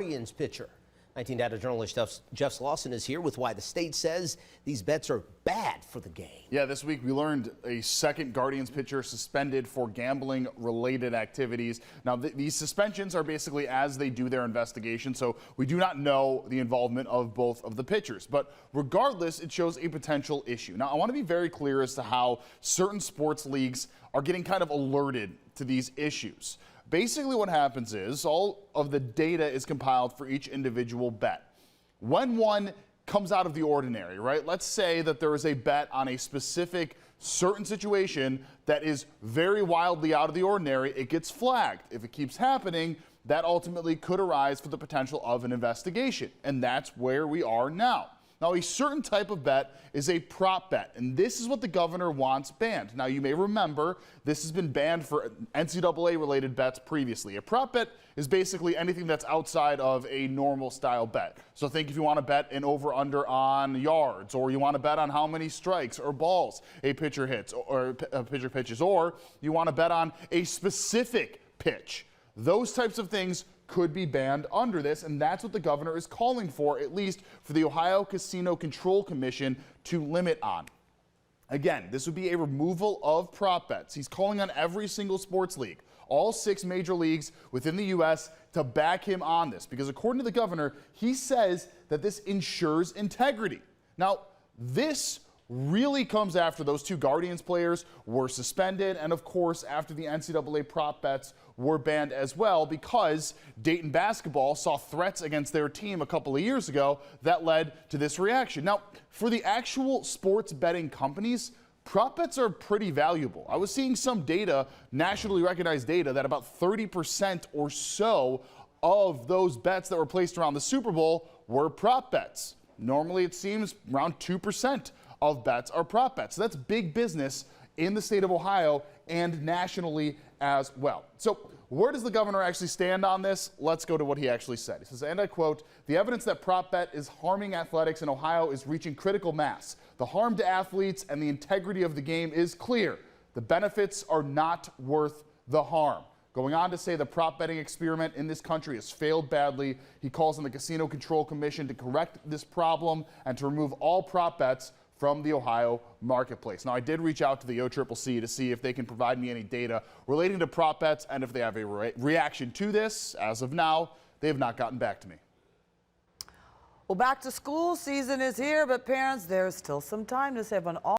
Guardians pitcher. 19 Data journalist Jeff Slauson is here with why the state says these bets are bad for the game. Yeah, this week we learned a second Guardians pitcher suspended for gambling-related activities. Now, these suspensions are basically as they do their investigation, so we do not know the involvement of both of the pitchers. But regardless, it shows a potential issue. Now, I want to be very clear as to how certain sports leagues are getting kind of alerted to these issues. Basically what happens is all of the data is compiled for each individual bet. When one comes out of the ordinary, right? Let's say that there is a bet on a specific certain situation that is very wildly out of the ordinary, it gets flagged. If it keeps happening, that ultimately could arise for the potential of an investigation. And that's where we are now. Now, a certain type of bet is a prop bet, and this is what the governor wants banned. Now, you may remember this has been banned for NCAA-related bets previously. A prop bet is basically anything that's outside of a normal style bet. So think if you want to bet an over-under on yards, or you want to bet on how many strikes or balls a pitcher hits or a pitcher pitches, or you want to bet on a specific pitch. Those types of things could be banned under this, and that's what the governor is calling for, at least for the Ohio Casino Control Commission to limit on. Again, this would be a removal of prop bets. He's calling on every single sports league, all 6 major leagues within the U.S., to back him on this, because according to the governor, he says that this ensures integrity. Now, this really comes after those 2 Guardians players were suspended, and of course after the NCAA prop bets were banned as well, because Dayton basketball saw threats against their team a couple of years ago that led to this reaction. Now, for the actual sports betting companies, prop bets are pretty valuable. I was seeing some data, nationally recognized data, that about 30% or so of those bets that were placed around the Super Bowl were prop bets. Normally it seems around 2% of bets are prop bets. So that's big business in the state of Ohio and nationally as well. So where does the governor actually stand on this? Let's go to what he actually said. He says, and I quote, "The evidence that prop bet is harming athletics in Ohio is reaching critical mass. The harm to athletes and the integrity of the game is clear. The benefits are not worth the harm." Going on to say the prop betting experiment in this country has failed badly. He calls on the Casino Control Commission to correct this problem and to remove all prop bets from the Ohio marketplace. Now, I did reach out to the OCCC to see if they can provide me any data relating to prop bets and if they have a reaction to this. As of now, they have not gotten back to me. Well, back to school season is here, but parents, there's still some time to save on all